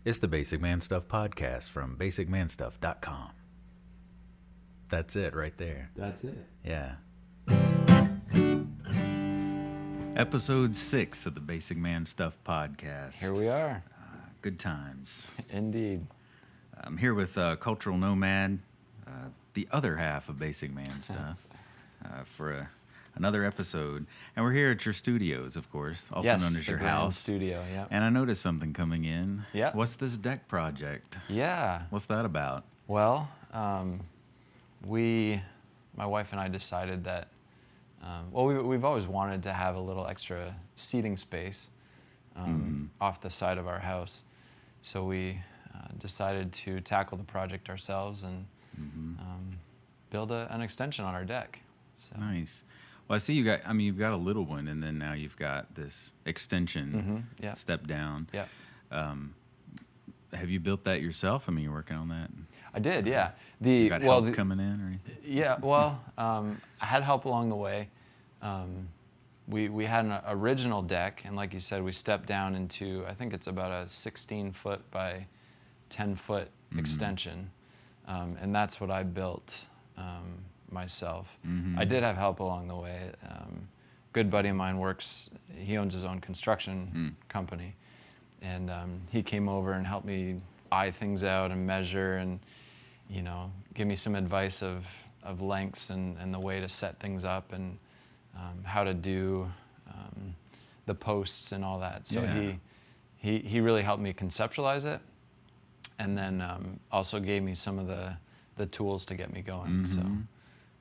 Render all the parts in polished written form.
It's the Basicmanstuff Podcast from Basicmanstuff.com. That's it right there. That's it. Yeah. Episode 6 of the Basicmanstuff Podcast. Here we are. Good times. Indeed. I'm here with Cultural Nomad, the other half of Basic Man Stuff, for another episode. And we're here at your studios, of course, also known as your house. Studio, yeah. And I noticed something coming in. Yeah. What's this deck project? Yeah. What's that about? Well, my wife and I decided that, we've always wanted to have a little extra seating space off the side of our house. So we decided to tackle the project ourselves and build an extension on our deck. So. Nice. Well, I see you've got a little one, and then now you've got this extension step down. Yeah. Have you built that yourself? I mean, you're working on that? I did, yeah. You got help coming in or anything? Yeah, well, I had help along the way. We had an original deck, and like you said, we stepped down into, I think it's about a 16-foot by 10-foot extension, and that's what I built myself. I did have help along the way. Good buddy of mine he owns his own construction company, and he came over and helped me eye things out and measure and, give me some advice of lengths and the way to set things up and how to do the posts and all that. So he really helped me conceptualize it, and then also gave me some of the tools to get me going. So,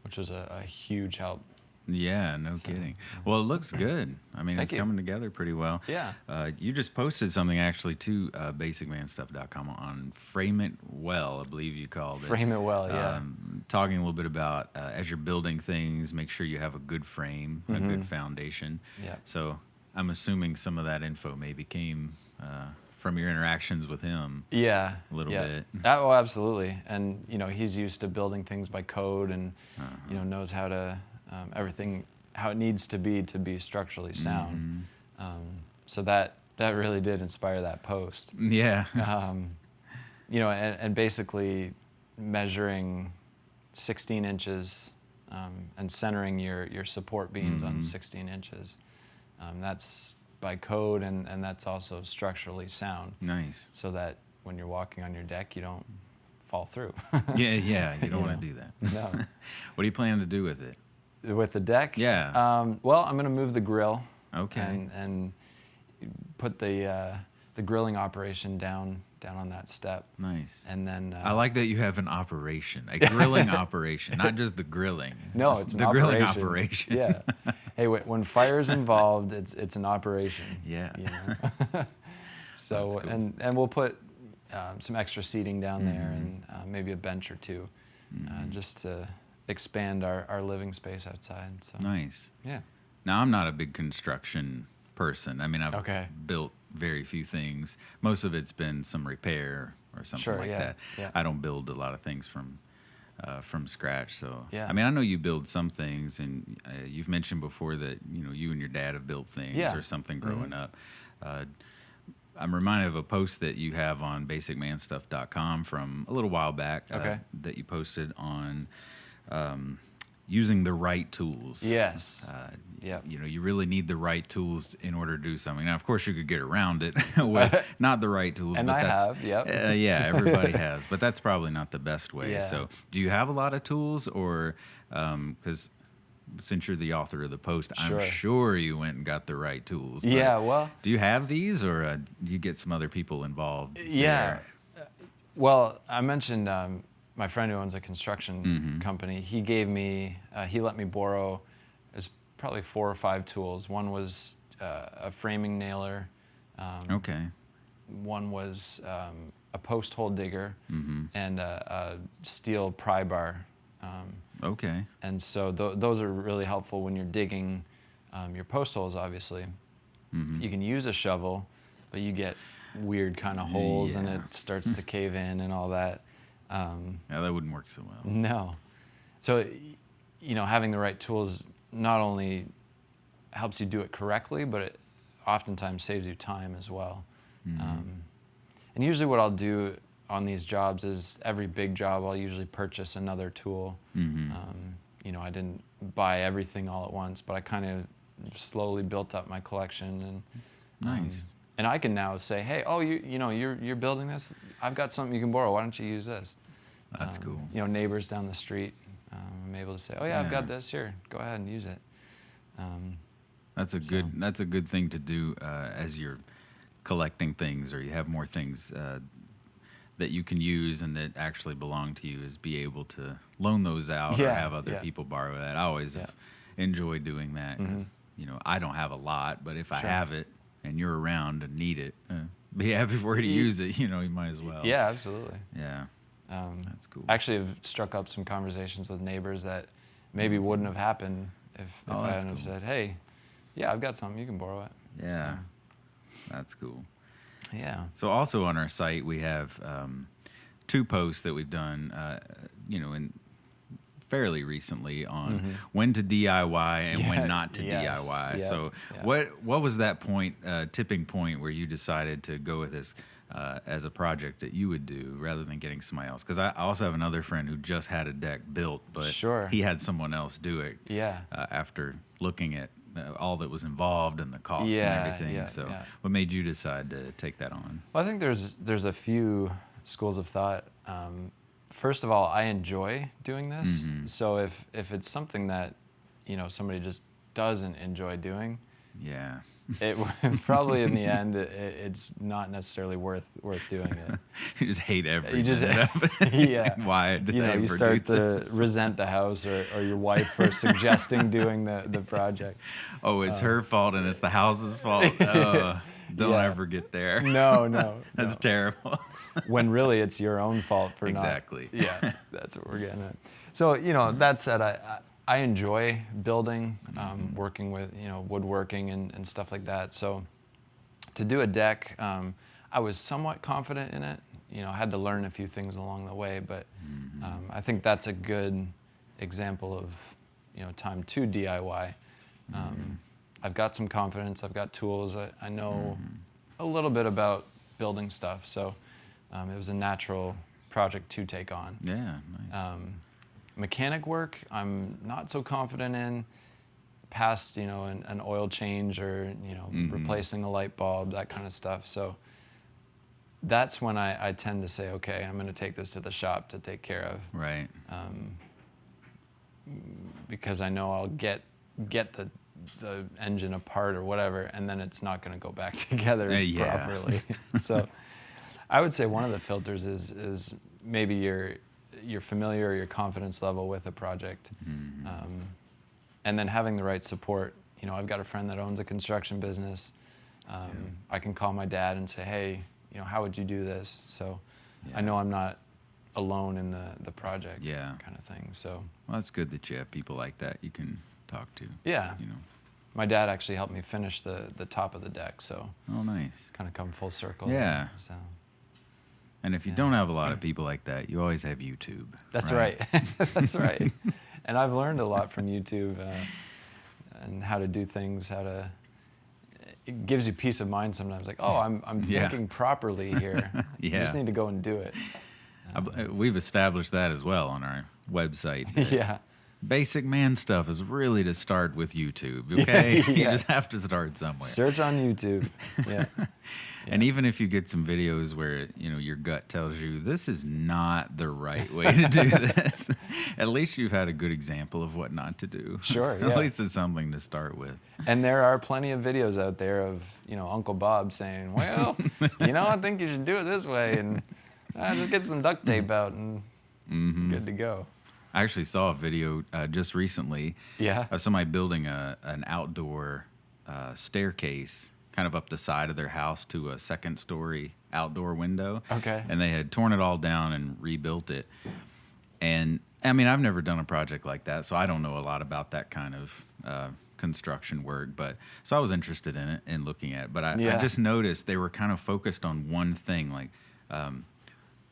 which was a huge help. Yeah, no kidding. Well, it looks good. I mean, Thank it's you. coming together pretty well. Yeah. You just posted something actually to basicmanstuff.com on Frame It Well, I believe you called it. Frame it well, yeah. Talking a little bit about as you're building things, make sure you have a good frame, a good foundation. Yeah. So I'm assuming some of that info maybe came from your interactions with him. Yeah. A little bit. Oh, absolutely. And, he's used to building things by code and, knows how to... everything how it needs to be structurally sound. So that really did inspire that post. Yeah. And basically measuring 16 inches and centering your support beams on 16 inches. That's by code and that's also structurally sound. Nice. So that when you're walking on your deck, you don't fall through. Yeah, you don't want to do that. No. What do you plan to do with it? With the deck? Yeah. Well, I'm going to move the grill. Okay. And put the grilling operation down on that step. Nice. And then I like that you have an operation, a grilling operation, not just the grilling. No, it's the grilling operation. Yeah. Hey, when fire's involved, it's an operation. Yeah. So That's cool. and we'll put some extra seating down there and maybe a bench or two, just to expand our living space outside. So. Nice. Yeah. Now, I'm not a big construction person. I mean, I've built very few things. Most of it's been some repair or something like that. Yeah. I don't build a lot of things from scratch. So, yeah. I mean, I know you build some things, and you've mentioned before that, you and your dad have built things or something growing up. I'm reminded of a post that you have on basicmanstuff.com from a little while back that you posted on using the right tools. Yes. You really need the right tools in order to do something. Now, of course, you could get around it with not the right tools. And but everybody has. But that's probably not the best way. Yeah. So do you have a lot of tools or because since you're the author of the post, I'm sure you went and got the right tools. But yeah, well. do you have these or do you get some other people involved? Yeah. Well, I mentioned my friend who owns a construction company. He gave me, he let me borrow, it was probably 4 or 5 tools. One was a framing nailer. One was a post hole digger and a steel pry bar. And so those are really helpful when you're digging your post holes, obviously. You can use a shovel, but you get weird kind of holes and it starts to cave in and all that. That wouldn't work so well. No. So, having the right tools not only helps you do it correctly, but it oftentimes saves you time as well. And usually what I'll do on these jobs is every big job I'll usually purchase another tool. You know, I didn't buy everything all at once, but I kind of slowly built up my collection. And Nice. and I can now say, hey, oh, you know, you're building this. I've got something you can borrow. Why don't you use this? That's cool. You know, neighbors down the street, I'm able to say, oh yeah, I've got this here. Go ahead and use it. That's a good thing to do as you're collecting things, or you have more things that you can use and that actually belong to you, is be able to loan those out or have other people borrow that. I always enjoy doing that because you know, I don't have a lot, but if I have it and you're around and need it, be happy for you to use it. You know, you might as well. Yeah, absolutely. Yeah. That's cool. Actually, I've struck up some conversations with neighbors that maybe wouldn't have happened if I hadn't have said, hey, yeah, I've got something, you can borrow it. Yeah, that's cool. Yeah. So also on our site, we have 2 posts that we've done, you know, in fairly recently on when to DIY and when not to DIY. So what was that point, tipping point, where you decided to go with this as a project that you would do rather than getting somebody else? Because I also have another friend who just had a deck built, but he had someone else do it after looking at all that was involved and the cost and everything. So what made you decide to take that on? Well, I think there's a few schools of thought. First of all, I enjoy doing this. So if it's something that, you know, somebody just doesn't enjoy doing, it probably in the end it's not necessarily worth doing it. You just hate everything. You just Why did I you start to resent the house or your wife for suggesting doing the project. Oh, it's her fault and it's the house's fault. Don't ever get there. No. That's terrible. When really it's your own fault for not. Exactly. Yeah, that's what we're getting at. So, you know, that said, I enjoy building, working with, you know, woodworking and stuff like that. So to do a deck, I was somewhat confident in it. You know, I had to learn a few things along the way, but I think that's a good example of, you know, time to DIY. I've got some confidence. I've got tools. I know a little bit about building stuff. So it was a natural project to take on. Yeah. Nice. Mechanic work, I'm not so confident in. Past, you know, an oil change or, you know, replacing a light bulb, that kind of stuff. So that's when I tend to say, okay, I'm going to take this to the shop to take care of. Right. Because I know I'll get the engine apart or whatever, and then it's not going to go back together properly. So I would say one of the filters is maybe you're familiar or your confidence level with a project, and then having the right support. You know, I've got a friend that owns a construction business. I can call my dad and say, hey, you know, how would you do this? So I know I'm not alone in the project kind of thing. So well, that's good that you have people like that you can talk to. Yeah. You know. My dad actually helped me finish the top of the deck, so oh, nice. Kind of come full circle. Yeah. So. And if you don't have a lot of people like that, you always have YouTube. That's right. That's right. And I've learned a lot from YouTube and how to do things, it gives you peace of mind sometimes. Like, oh, I'm thinking properly here. You just need to go and do it. We've established that as well on our website. Basic man stuff is really to start with YouTube, okay? You just have to start somewhere. Search on YouTube. Yeah. And even if you get some videos where, you know, your gut tells you this is not the right way to do this, at least you've had a good example of what not to do. Sure, At least it's something to start with. And there are plenty of videos out there of, you know, Uncle Bob saying, well, you know, I think you should do it this way, and just get some duct tape out and good to go. I actually saw a video just recently of somebody building an outdoor staircase kind of up the side of their house to a second-story outdoor window. Okay. And they had torn it all down and rebuilt it. And, I mean, I've never done a project like that, so I don't know a lot about that kind of construction work. But so I was interested in it and looking at it. But I just noticed they were kind of focused on one thing, like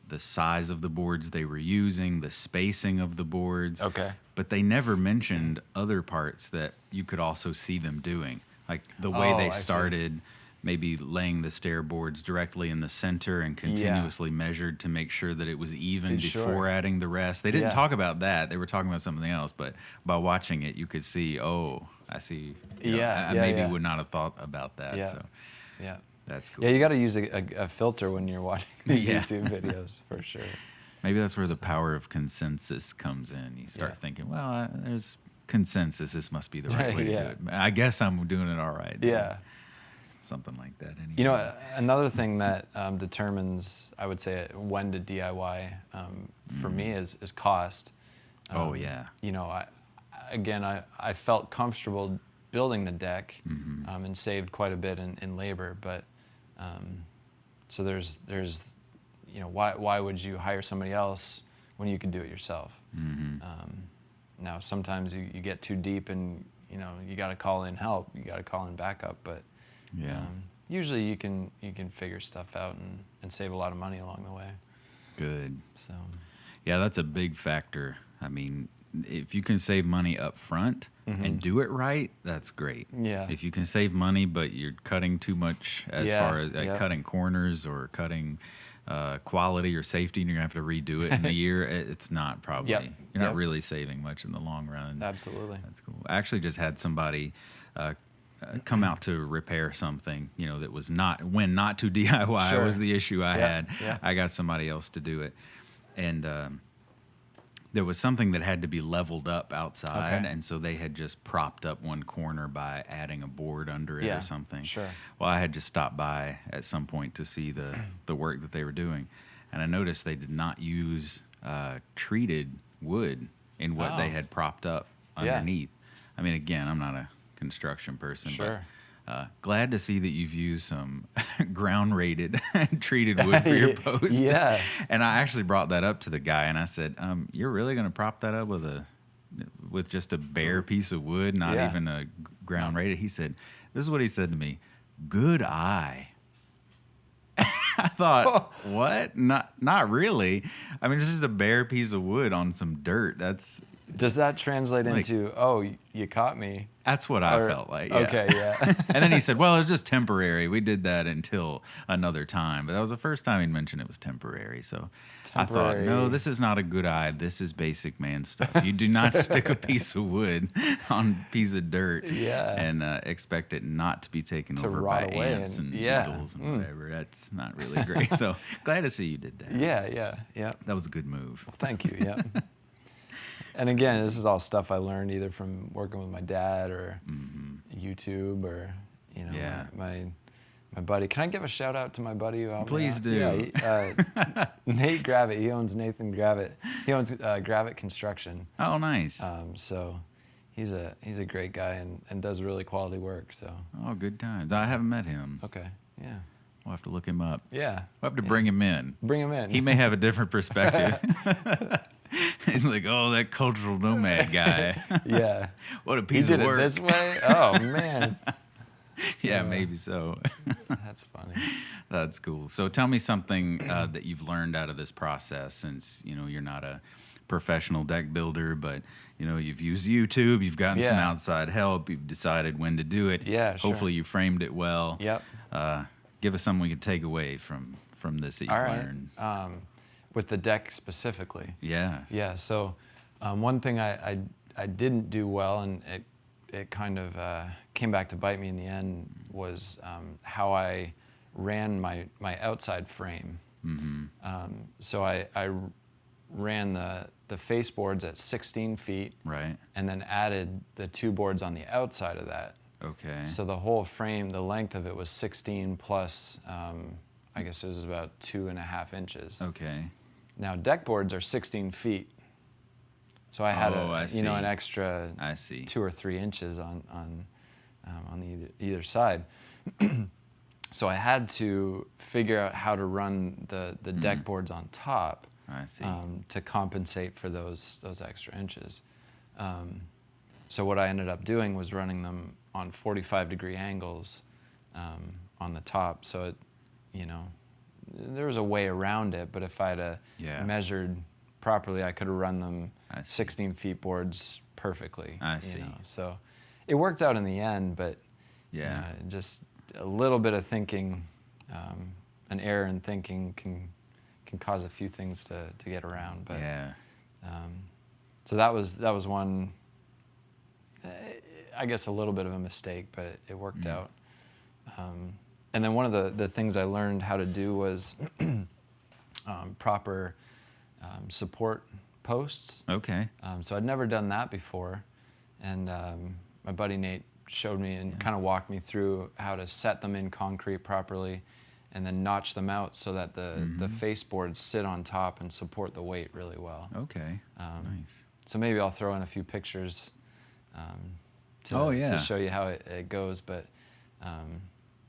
the size of the boards they were using, the spacing of the boards. Okay. But they never mentioned other parts that you could also see them doing. Like the way they started maybe laying the stair boards directly in the center and continuously measured to make sure that it was even before adding the rest. They didn't talk about that. They were talking about something else, but by watching it, you could see, oh, I see. I maybe would not have thought about that. Yeah. So that's cool. Yeah, you got to use a filter when you're watching these YouTube videos, for sure. Maybe that's where the power of consensus comes in. You start thinking, well, there's consensus. This must be the right way to do it. I guess I'm doing it all right. Yeah. Something like that. Anyway. You know, another thing that determines, I would say, when to DIY for me is cost. You know, I felt comfortable building the deck and saved quite a bit in labor, but so there's you know, why would you hire somebody else when you can do it yourself? Now sometimes you get too deep and you know you got to call in help, you got to call in backup, but usually you can figure stuff out and save a lot of money along the way. Good. So yeah, that's a big factor. I mean, if you can save money up front and do it right, that's great. Yeah. If you can save money but you're cutting too much as far as cutting corners or cutting quality or safety, and you're gonna have to redo it in a year, it's not probably. You're not really saving much in the long run. Absolutely. That's cool. I actually just had somebody come out to repair something, you know, that was not to DIY was the issue I had. I got somebody else to do it, and there was something that had to be leveled up outside, and so they had just propped up one corner by adding a board under it or something. Well, I had just stopped by at some point to see the work that they were doing, and I noticed they did not use treated wood in what they had propped up underneath. I mean, again, I'm not a construction person, but glad to see that you've used some ground rated treated wood for your post. And I actually brought that up to the guy and I said, you're really going to prop that up with just a bare piece of wood, not even a ground rated? He said, this is what he said to me: good eye. I thought, what? Not really. I mean, it's just a bare piece of wood on some dirt. Does that translate into, oh, you caught me? That's what I felt like. Yeah. Okay, yeah. And then he said, well, it was just temporary. We did that until another time. But that was the first time he mentioned it was temporary. So I thought, no, this is not a good eye. This is basic man stuff. You do not stick a piece of wood on a piece of dirt and expect it not to be taken over by ants and beetles and whatever. That's not really great. So glad to see you did that. Yeah. That was a good move. Well, thank you, And again, this is all stuff I learned either from working with my dad or YouTube or, you know, my buddy. Can I give a shout out to my buddy who helped me out? Please do. Nate Gravitt. He owns Nathan Gravitt. He owns Gravitt Construction. Oh, nice. So he's a great guy and does really quality work. So. Oh, good times. I haven't met him. Okay. Yeah. We'll have to look him up. Yeah. We'll have to bring him in. Bring him in. He may have a different perspective. He's like, oh, that cultural nomad guy. Yeah. What a piece of work. He did it this way? Oh, man. Yeah, maybe so. That's funny. That's cool. So tell me something that you've learned out of this process, since, you know, you're not a professional deck builder, but, you know, you've used YouTube, you've gotten some outside help, you've decided when to do it. Yeah, sure. Hopefully you framed it well. Yep. Give us something we can take away from this that you've learned. With the deck specifically. Yeah. So one thing I didn't do well, and it kind of came back to bite me in the end, was how I ran my outside frame. So I ran the face boards at 16 feet. Right. And then added the two boards on the outside of that. Okay. So the whole frame, the length of it was 16 plus, I guess it was about 2.5 inches. Okay. Now deck boards are 16 feet, so I had an extra 2 or 3 inches on either side. So I had to figure out how to run the deck boards on top. I see. To compensate for those extra inches. So what I ended up doing was running them on 45-degree angles on the top. So it, you know, there was a way around it, but if I'd measured properly, I could have run them 16 feet boards perfectly. I see. You know? So it worked out in the end, but it a little bit of thinking, an error in thinking can cause a few things to get around. But so that was one, I guess, a little bit of a mistake, but it worked out. And then one of the things I learned how to do was proper support posts. Okay. So I'd never done that before, and my buddy Nate showed me and kind of walked me through how to set them in concrete properly, and then notch them out so that the face boards sit on top and support the weight really well. Okay. Nice. So maybe I'll throw in a few pictures to show you how it goes. But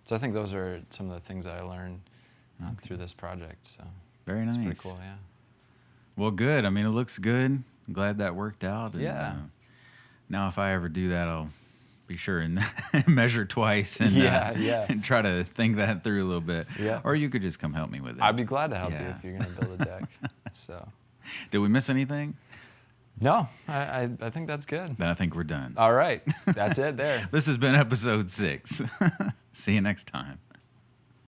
so I think those are some of the things that I learned through this project. So very nice. It's pretty cool, yeah. Well, good. I mean, it looks good. I'm glad that worked out. And, yeah. Now, if I ever do that, I'll be sure and measure twice and and try to think that through a little bit. Yeah. Or you could just come help me with it. I'd be glad to help you if you're going to build a deck. So. Did we miss anything? No, I think that's good. Then I think we're done. All right. That's it there. This has been episode 6. See you next time.